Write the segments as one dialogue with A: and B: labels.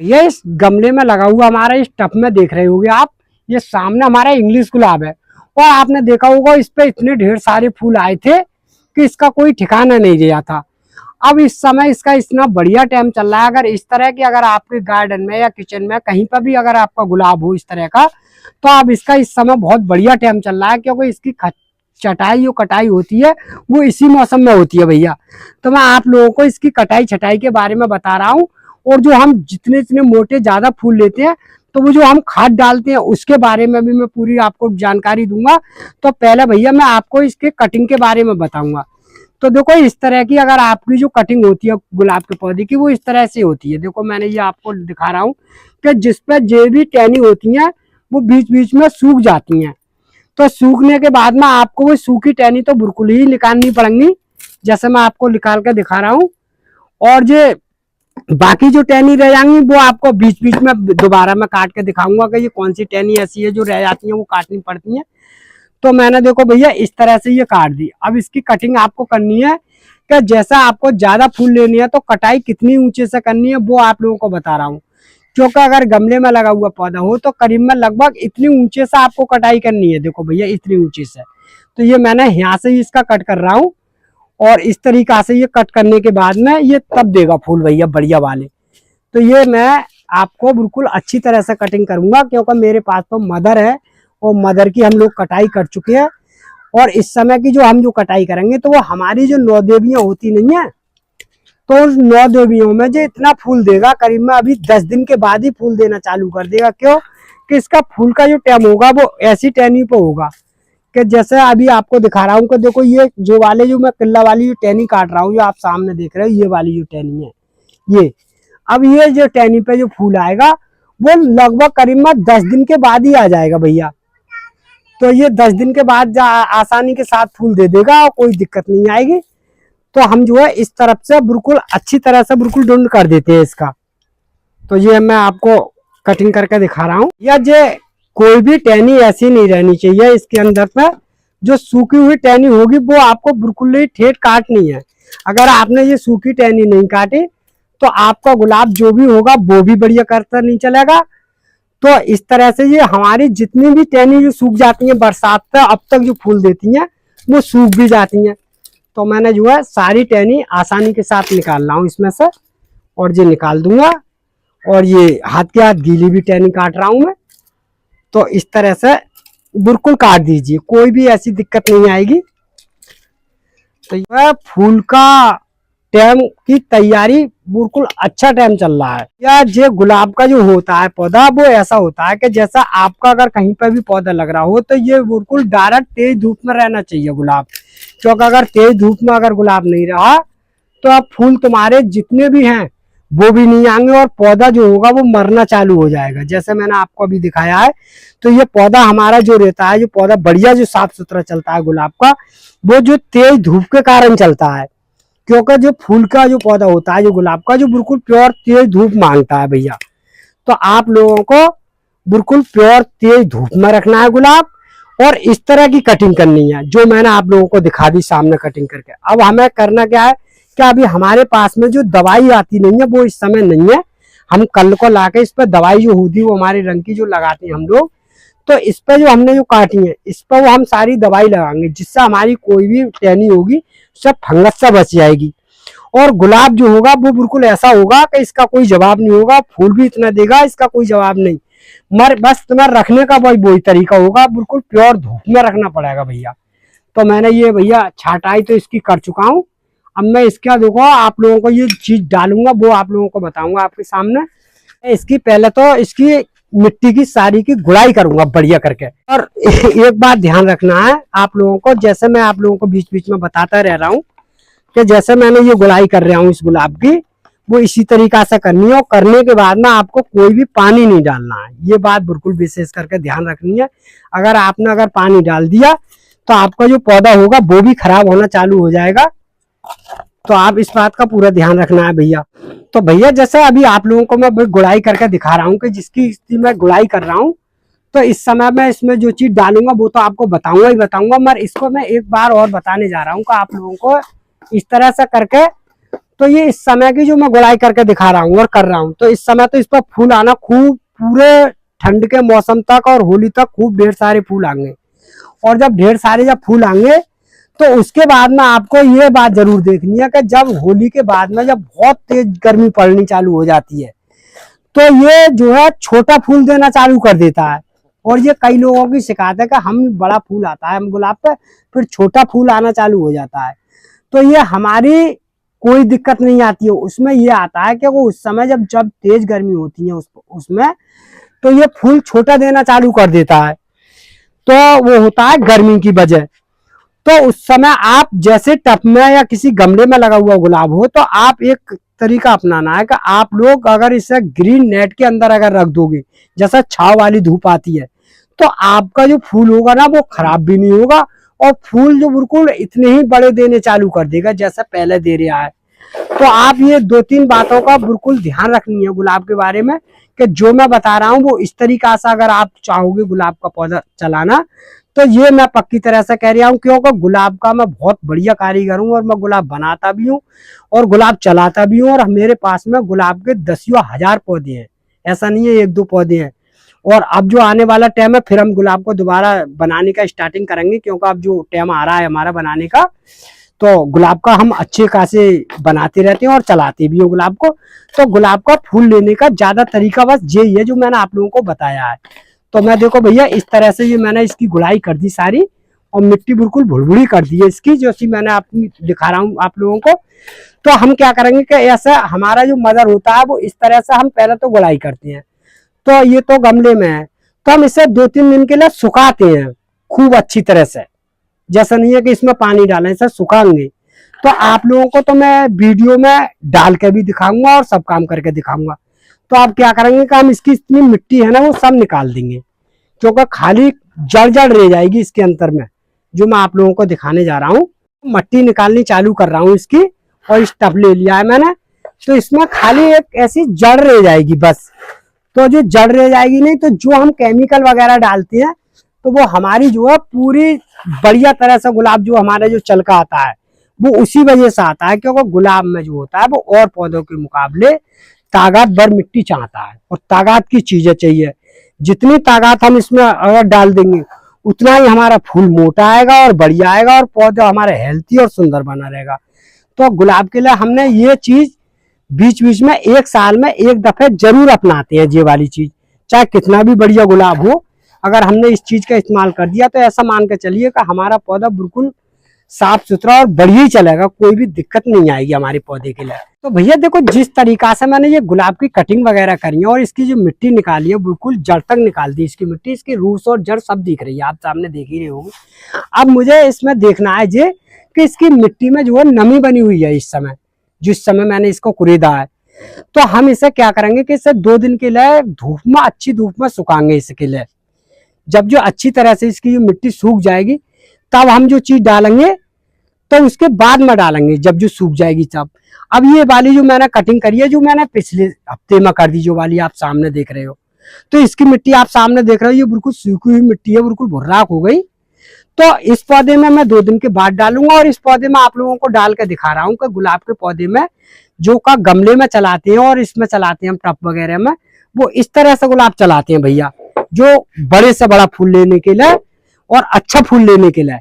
A: ये इस गमले में लगा हुआ हमारा इस टब में देख रहे होगे आप, ये सामने हमारा इंग्लिश गुलाब है। और आपने देखा होगा इस पे इतने ढेर सारे फूल आए थे कि इसका कोई ठिकाना नहीं रहा था। अब इस समय इसका इतना बढ़िया टाइम चल रहा है। अगर इस तरह की अगर आपके गार्डन में या किचन में कहीं पर भी अगर आपका गुलाब हो इस तरह का, तो आप इसका इस समय बहुत बढ़िया टाइम चल रहा है, क्योंकि इसकी चटाई जो कटाई होती है वो इसी मौसम में होती है भैया। तो मैं आप लोगों को इसकी कटाई छटाई के बारे में बता रहा हूँ। और जो हम जितने जितने मोटे ज्यादा फूल लेते हैं तो वो जो हम खाद डालते हैं उसके बारे में भी मैं पूरी आपको जानकारी दूंगा। तो पहले भैया मैं आपको इसके कटिंग के बारे में बताऊंगा। तो देखो इस तरह की अगर आपकी जो कटिंग होती है गुलाब के पौधे की वो इस तरह से होती है। देखो मैंने ये आपको दिखा रहा हूँ कि जिसपे जो भी टहनी होती है वो बीच बीच में सूख जाती हैं। तो सूखने के बाद में आपको वो सूखी टहनी तो बिल्कुल ही निकालनी पड़ेंगी, जैसे मैं आपको निकाल कर दिखा रहा हूँ। और जो बाकी जो टहनी रह जाएंगी वो आपको बीच बीच में दोबारा मैं काट के दिखाऊंगा कि ये कौन सी टहनी ऐसी है जो रह जाती है वो काटनी पड़ती है। तो मैंने देखो भैया इस तरह से ये काट दी। अब इसकी कटिंग आपको करनी है कि जैसा आपको ज्यादा फूल लेनी है तो कटाई कितनी ऊंचे से करनी है वो आप लोगों को बता रहा हूँ। क्योंकि अगर गमले में लगा हुआ पौधा हो तो करीब में लगभग इतनी ऊंचे से आपको कटाई करनी है। देखो भैया इतनी ऊंचे से, तो ये मैंने यहाँ से ही इसका कट कर रहा हूँ। और इस तरीका से ये कट करने के बाद में ये तब देगा फूल भैया बढ़िया वाले। तो ये मैं आपको बिल्कुल अच्छी तरह से कटिंग करूंगा, क्योंकि मेरे पास तो मदर है और मदर की हम लोग कटाई कर चुके हैं। और इस समय की जो हम जो कटाई करेंगे तो वो हमारी जो 9 देवियां होती नहीं है, तो उस 9 देवियों में जो इतना फूल देगा करीब में अभी 10 दिन के बाद ही फूल देना चालू कर देगा। क्यों कि इसका फूल का जो टाइम होगा वो ऐसी टहनी पे होगा कि जैसे अभी आपको दिखा रहा हूँ कि देखो ये जो वाले जो मैं किल्ला वाली जो टहनी काट रहा हूँ जो आप सामने देख रहे हो, ये वाली जो टहनी है ये, अब ये जो टहनी पे जो फूल आएगा वो लगभग करीब में 10 दिन के बाद ही आ जाएगा भैया। तो ये 10 दिन के बाद आसानी के साथ फूल दे देगा और कोई दिक्कत नहीं आएगी। तो हम जो है इस तरफ से बिल्कुल अच्छी तरह से बिल्कुल डुंड कर देते हैं इसका। तो ये मैं आपको कटिंग करके दिखा रहा हूँ। या जो कोई भी टहनी ऐसी नहीं रहनी चाहिए, इसके अंदर पे जो सूखी हुई टहनी होगी वो आपको बिल्कुल ही ठेठ काटनी है। अगर आपने ये सूखी टहनी नहीं काटी तो आपका गुलाब जो भी होगा वो भी बढ़िया करता नहीं चलेगा। तो इस तरह से ये हमारी जितनी भी टहनी जो सूख जाती है बरसात पे अब तक जो फूल देती हैं वो सूख भी जाती हैं। तो मैंने जो है सारी टहनी आसानी के साथ निकाल रहा हूँ इसमें से, और ये निकाल दूंगा। और ये हाथ के हाथ गीली भी टहनी काट रहा हूँ मैं। तो इस तरह से बिल्कुल काट दीजिए, कोई भी ऐसी दिक्कत नहीं आएगी। तो यह फूल का टाइम की तैयारी बिल्कुल अच्छा टाइम चल रहा है। या जो गुलाब का जो होता है पौधा वो ऐसा होता है कि जैसा आपका अगर कहीं पर भी पौधा लग रहा हो तो ये बिल्कुल डायरेक्ट तेज धूप में रहना चाहिए गुलाब। क्योंकि अगर तेज धूप में अगर गुलाब नहीं रहा तो अब फूल तुम्हारे जितने भी हैं वो भी नहीं आएंगे और पौधा जो होगा वो मरना चालू हो जाएगा। जैसे मैंने आपको अभी दिखाया है, तो ये पौधा हमारा जो रहता है, जो पौधा बढ़िया जो साफ सुथरा चलता है गुलाब का, वो जो तेज धूप के कारण चलता है। क्योंकि जो फूल का जो पौधा होता है जो गुलाब का जो बिल्कुल प्योर तेज धूप मांगता है भैया। तो आप लोगों को बिल्कुल प्योर तेज धूप में रखना है गुलाब, और इस तरह की कटिंग करनी है जो मैंने आप लोगों को दिखा दी सामने कटिंग करके। अब हमें करना क्या है कि अभी हमारे पास में जो दवाई आती नहीं है वो इस समय नहीं है। हम कल को लाके इस पर दवाई जो होती है वो हमारे रंग की जो लगाते हैं हम लोग, तो इस पर जो हमने जो काटी है इस पर वो हम सारी दवाई लगाएंगे, जिससे हमारी कोई भी टहनी होगी सब फंगस से बच जाएगी। और गुलाब जो होगा वो बिल्कुल ऐसा होगा कि इसका कोई जवाब नहीं होगा, फूल भी इतना देगा इसका कोई जवाब नहीं। मर बस तुम्हारा रखने का वही तरीका होगा, बिल्कुल प्योर धूप में रखना पड़ेगा भैया। तो मैंने ये भैया छाटाई तो इसकी कर चुका हूँ। अब मैं इसका देखो आप लोगों को ये चीज डालूंगा वो आप लोगों को बताऊंगा आपके सामने। इसकी पहले तो इसकी मिट्टी की सारी की गुड़ाई करूंगा बढ़िया करके। और एक बात ध्यान रखना है आप लोगों को, जैसे मैं आप लोगों को बीच बीच में बताता रह रहा हूँ कि जैसे मैंने ये गुड़ाई कर रहा हूँ इस गुलाब की, वो इसी तरीका से करनी है। और करने के बाद में आपको कोई भी पानी नहीं डालना है, ये बात बिल्कुल विशेष करके ध्यान रखनी है। अगर पानी डाल दिया तो आपका जो पौधा होगा वो भी खराब होना चालू हो जाएगा। तो आप इस बात का पूरा ध्यान रखना है भैया। तो भैया जैसे अभी आप लोगों को मैं गुड़ाई करके दिखा रहा हूँ कि जिसकी मैं गुड़ाई कर रहा हूँ, तो इस समय मैं इसमें जो चीज डालूंगा वो तो आपको बताऊंगा ही बताऊंगा, मगर इसको मैं एक बार और बताने जा रहा हूँ कि आप लोगों को इस तरह से करके तो ये इस समय की जो मैं गुड़ाई करके दिखा रहा हूँ और कर रहा हूँ, तो इस समय तो इस पर फूल आना खूब पूरे ठंड के मौसम तक और होली तक खूब ढेर सारे फूल आएंगे। और जब ढेर सारे जब फूल आएंगे तो उसके बाद में आपको ये बात जरूर देखनी है कि जब होली के बाद में जब बहुत तेज गर्मी पड़नी चालू हो जाती है तो ये जो है छोटा फूल देना चालू कर देता है। और ये कई लोगों की शिकायत है कि हम बड़ा फूल आता है हम गुलाब पे, फिर छोटा फूल आना चालू हो जाता है। तो ये हमारी कोई दिक्कत नहीं आती है उसमें। ये आता है कि वो उस समय जब जब तेज गर्मी होती है उसमें तो ये फूल छोटा देना चालू कर देता है, तो वो होता है गर्मी की वजह। तो उस समय आप जैसे टब में या किसी गमले में लगा हुआ गुलाब हो तो आप एक तरीका अपनाना है कि आप लोग अगर इसे ग्रीन नेट के अंदर अगर रख दोगे, जैसा छाव वाली धूप आती है, तो आपका जो फूल होगा ना वो खराब भी नहीं होगा और फूल जो बिल्कुल इतने ही बड़े देने चालू कर देगा जैसा पहले दे रहा है। तो आप ये 2-3 बातों का बिल्कुल ध्यान रखनी है गुलाब के बारे में कि जो मैं बता रहा हूँ वो इस तरीका से अगर आप चाहोगे गुलाब का पौधा चलाना तो ये मैं पक्की तरह से कह रहा हूँ, क्योंकि गुलाब का मैं बहुत बढ़िया कारीगर हूँ और मैं गुलाब बनाता भी हूँ और गुलाब चलाता भी हूँ। और मेरे पास में गुलाब के 10,000 पौधे हैं, ऐसा नहीं है 1-2 पौधे हैं। और अब जो आने वाला टाइम है फिर हम गुलाब को दोबारा बनाने का स्टार्टिंग करेंगे, क्योंकि अब जो टाइम आ रहा है हमारा बनाने का तो गुलाब का हम अच्छे खासे बनाते रहते हैं और चलाते भी हैं गुलाब को। तो गुलाब का फूल लेने का ज्यादा तरीका बस यही है जो मैंने आप लोगों को बताया है। तो मैं देखो भैया इस तरह से ये मैंने इसकी गुड़ाई कर दी सारी और मिट्टी बिल्कुल भुड़भुड़ी कर दी है इसकी, जो सी मैंने अपनी दिखा रहा हूँ आप लोगों को। तो हम क्या करेंगे कि ऐसा हमारा जो मदर होता है वो इस तरह से हम पहले तो गुड़ाई करते हैं। तो ये तो गमले में है तो हम इसे 2-3 दिन के लिए सुखाते हैं खूब अच्छी तरह से, जैसा नहीं है कि इसमें पानी डालें, इसे सुखाएंगे। तो आप लोगों को तो मैं वीडियो में डाल के भी दिखाऊंगा और सब काम करके दिखाऊंगा। तो आप क्या करेंगे कि हम इसकी इतनी मिट्टी है ना वो सब निकाल देंगे, क्योंकि खाली जड़ जड़ रह जाएगी इसके अंदर में जो मैं आप लोगों को दिखाने जा रहा हूँ। मिट्टी निकालनी चालू कर रहा हूँ इसकी और इस टब ले लिया है मैंने, तो इसमें खाली एक ऐसी जड़ रह जाएगी बस। तो जो जड़ रह जाएगी नहीं तो जो हम केमिकल वगैरह डालते हैं तो वो हमारी जो है पूरी बढ़िया तरह से गुलाब जो हमारा जो चलका आता है वो उसी वजह से आता है, क्योंकि गुलाब में जो होता है वो और पौधों के मुकाबले ताकत भर मिट्टी चाहता है और ताकत की चीजें चाहिए। जितनी ताकत हम इसमें अगर डाल देंगे उतना ही हमारा फूल मोटा आएगा और बढ़िया आएगा और पौधा हमारा हेल्थी और सुंदर बना रहेगा। तो गुलाब के लिए हमने ये चीज बीच बीच में 1 साल में 1 दफे जरूर अपनाते हैं। ये वाली चीज चाहे कितना भी बढ़िया गुलाब हो, अगर हमने इस चीज का इस्तेमाल कर दिया तो ऐसा मान के चलिए कि हमारा पौधा बिल्कुल साफ सुथरा और बढ़िया ही चलेगा, कोई भी दिक्कत नहीं आएगी हमारे पौधे के लिए। तो भैया देखो जिस तरीका से मैंने ये गुलाब की कटिंग वगैरह करी है और इसकी जो मिट्टी निकाली है बिल्कुल जड़ तक निकाल दी इसकी मिट्टी, इसकी रूट्स और जड़ सब दिख रही है, आप सामने देख ही रहे होंगे। अब मुझे इसमें देखना है ये कि इसकी मिट्टी में जो है नमी बनी हुई है इस समय, जिस समय मैंने इसको कुरेदा है। तो हम इसे क्या करेंगे कि इसे 2 दिन के लिए धूप में अच्छी धूप में सुखाएंगे इसके लिए। जब जो अच्छी तरह से इसकी जो मिट्टी सूख जाएगी तब हम जो चीज डालेंगे तो उसके बाद में डालेंगे जब जो सूख जाएगी तब। अब ये वाली जो मैंने कटिंग करी है जो मैंने पिछले हफ्ते में कर दी, जो वाली आप सामने देख रहे हो, तो इसकी मिट्टी आप सामने देख रहे हो ये बिल्कुल सूखी हुई मिट्टी है, बिल्कुल भुर्राक हो गई। तो इस पौधे में मैं 2 दिन के बाद डालूंगा और इस पौधे में आप लोगों को डाल के दिखा रहा हूँ कि गुलाब के पौधे में जो का गमले में चलाते हैं और इसमें चलाते हैं हम टब वगैरह में, वो इस तरह से गुलाब चलाते हैं भैया, जो बड़े से बड़ा फूल लेने के लिए और अच्छा फूल लेने के लिए।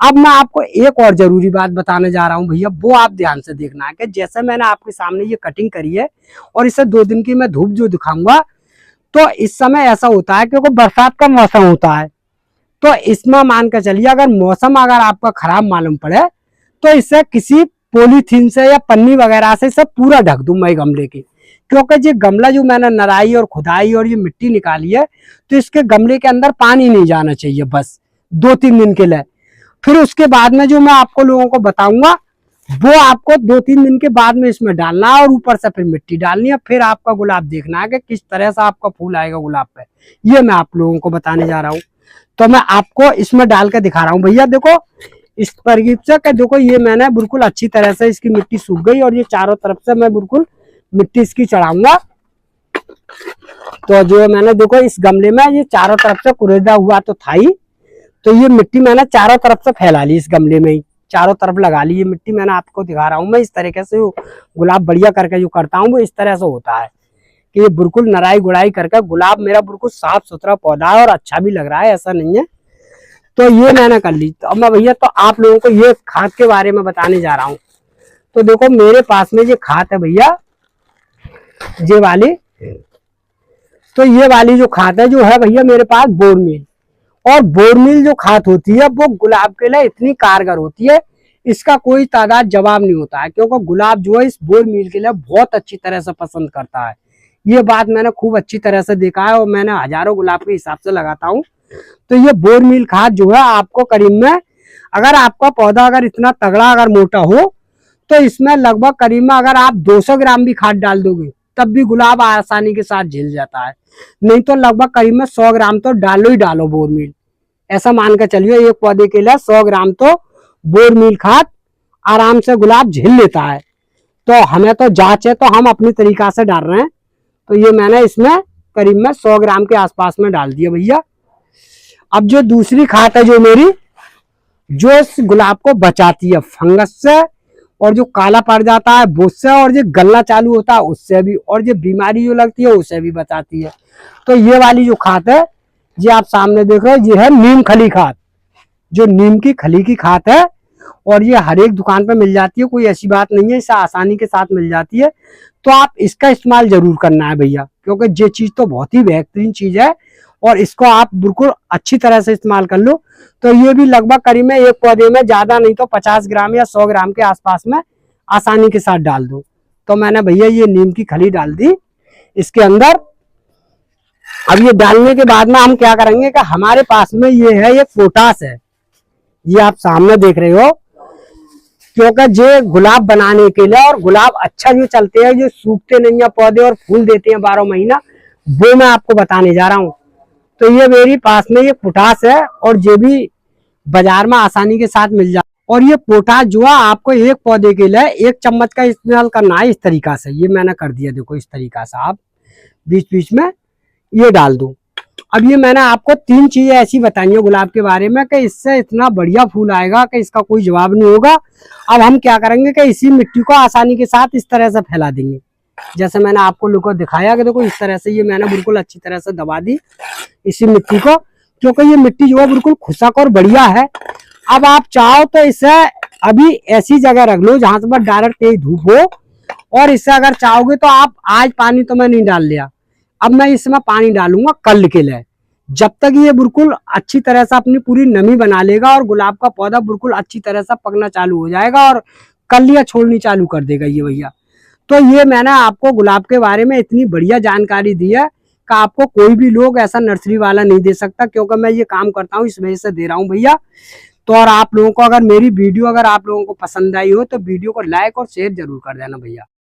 A: अब मैं आपको एक और जरूरी बात बताने जा रहा हूँ भैया, वो आप ध्यान से देखना है कि जैसे मैंने आपके सामने ये कटिंग करी है और इसे 2 दिन की मैं धूप जो दिखाऊंगा, तो इस समय ऐसा होता है क्योंकि बरसात का मौसम होता है, तो इसमें मान कर चलिए अगर मौसम अगर आपका खराब मालूम पड़े तो इसे किसी पॉलीथीन से या पन्नी वगैरह से इसे पूरा ढक दूं मैं गमले की, क्योंकि ये गमला जो मैंने नराई और खुदाई और ये मिट्टी निकाली है तो इसके गमले के अंदर पानी नहीं जाना चाहिए बस 2-3 दिन के लिए। फिर उसके बाद में जो मैं आपको लोगों को बताऊंगा वो आपको 2-3 दिन के बाद में इसमें डालना है और ऊपर से फिर मिट्टी डालनी है। फिर आपका गुलाब देखना है कि किस तरह से आपका फूल आएगा गुलाब पे, ये मैं आप लोगों को बताने जा रहा हूँ। तो मैं आपको इसमें डाल के दिखा रहा हूँ भैया, देखो इस तरकीब से कि देखो ये मैंने बिल्कुल अच्छी तरह से इसकी मिट्टी सूख गई और ये चारों तरफ से मैं बिल्कुल मिट्टी इसकी चढ़ाऊंगा। तो जो मैंने देखो इस गमले में ये चारों तरफ से कुरेदा हुआ तो था ही, तो ये मिट्टी मैंने चारों तरफ से फैला ली इस गमले में ही। चारों तरफ लगा ली। ये मिट्टी मैंने आपको दिखा रहा हूँ मैं, इस तरीके से गुलाब बढ़िया करके जो करता हूँ वो इस तरह से होता है कि ये बिल्कुल नराई गुड़ाई करके गुलाब मेरा बिल्कुल साफ सुथरा पौधा है और अच्छा भी लग रहा है, ऐसा नहीं है। तो ये मैंने कर ली। तो अब मैं भैया तो आप लोगों को ये खाद के बारे में बताने जा रहा हूँ। तो देखो मेरे पास में ये खाद है भैया, ये वाली। तो ये वाली जो खाद है जो है भैया मेरे पास बोरमील। और बोरमील जो खाद होती है वो गुलाब के लिए इतनी कारगर होती है, इसका कोई तादाद जवाब नहीं होता है, क्योंकि गुलाब जो है इस बोरमील के लिए बहुत अच्छी तरह से पसंद करता है। ये बात मैंने खूब अच्छी तरह से देखा है और मैंने हजारों गुलाब के हिसाब से लगाता हूँ। तो ये बोरमील खाद जो है आपको करीब में, अगर आपका पौधा अगर इतना तगड़ा अगर मोटा हो तो इसमें लगभग करीब में अगर आप 200 ग्राम भी खाद डाल दोगे तब भी गुलाब आसानी के साथ झिल जाता है। नहीं तो लगभग करीब में 100 ग्राम तो डालो ही डालो बोरमील, ऐसा मान के चलिए एक पौधे के लिए 100 ग्राम तो बोरमील खाद आराम से गुलाब झिल लेता है। तो हमें तो जांच है तो हम अपनी तरीका से डाल रहे हैं। तो ये मैंने इसमें करीब में 100 ग्राम के आसपास में डाल दिया भैया। अब जो दूसरी खाद है जो मेरी, जो इस गुलाब को बचाती है फंगस से, और जो काला पड़ जाता है उससे, और जो गलना चालू होता है उससे भी, और जो बीमारी जो लगती है उससे भी बचाती है। तो ये वाली जो खाद है ये आप सामने देख रहे हो, ये है नीम खली खाद, जो नीम की खली की खाद है। और ये हर एक दुकान पे मिल जाती है, कोई ऐसी बात नहीं है, इसे आसानी के साथ मिल जाती है। तो आप इसका इस्तेमाल जरूर करना है भैया, क्योंकि ये चीज तो बहुत ही बेहतरीन चीज है और इसको आप बिल्कुल अच्छी तरह से इस्तेमाल कर लो। तो ये भी लगभग करीब में एक पौधे में ज्यादा नहीं तो 50 ग्राम या 100 ग्राम के आसपास में आसानी के साथ डाल दो। तो मैंने भैया ये नीम की खली डाल दी इसके अंदर। अब ये डालने के बाद में हम क्या करेंगे कि हमारे पास में ये है, ये पोटास है, ये आप सामने देख रहे हो, क्योंकि ये गुलाब बनाने के लिए और गुलाब अच्छा जो चलते हैं, जो सूखते नहीं है पौधे और फूल देते हैं 12 महीना, वो मैं आपको बताने जा रहा हूँ। तो ये मेरी पास में ये पोटास है और ये भी बाजार में आसानी के साथ मिल जाता है। और ये पोटास जो है आपको एक पौधे के लिए 1 चम्मच का इस्तेमाल करना है इस तरीका से। ये मैंने कर दिया, देखो इस तरीका से आप बीच बीच में ये डाल दो। अब ये मैंने आपको 3 चीजें ऐसी बताई है गुलाब के बारे में कि इससे इतना बढ़िया फूल आएगा कि इसका कोई जवाब नहीं होगा। अब हम क्या करेंगे कि इसी मिट्टी को आसानी के साथ इस तरह से फैला देंगे, जैसे मैंने आपको लोगों को दिखाया कि देखो इस तरह से ये मैंने बिल्कुल अच्छी तरह से दबा दी इसी मिट्टी को, क्योंकि ये मिट्टी जो है बिल्कुल खुशक और बढ़िया है। अब आप चाहो तो इसे अभी ऐसी जगह रख लो जहां से डायरेक्ट तेज धूप हो, और इससे अगर चाहोगे तो आप आज पानी तो मैं नहीं डाल लिया, अब मैं इसमें पानी डालूंगा कल के लिए, जब तक ये बिल्कुल अच्छी तरह से अपनी पूरी नमी बना लेगा और गुलाब का पौधा बिल्कुल अच्छी तरह से पकना चालू हो जाएगा और कलियां छोड़नी चालू कर देगा ये भैया। तो ये मैंने आपको गुलाब के बारे में इतनी बढ़िया जानकारी दी है कि आपको कोई भी लोग ऐसा नर्सरी वाला नहीं दे सकता, क्योंकि मैं ये काम करता हूँ इस वजह से दे रहा हूँ भैया। तो और आप लोगों को अगर मेरी वीडियो अगर आप लोगों को पसंद आई हो तो वीडियो को लाइक और शेयर जरूर कर देना भैया।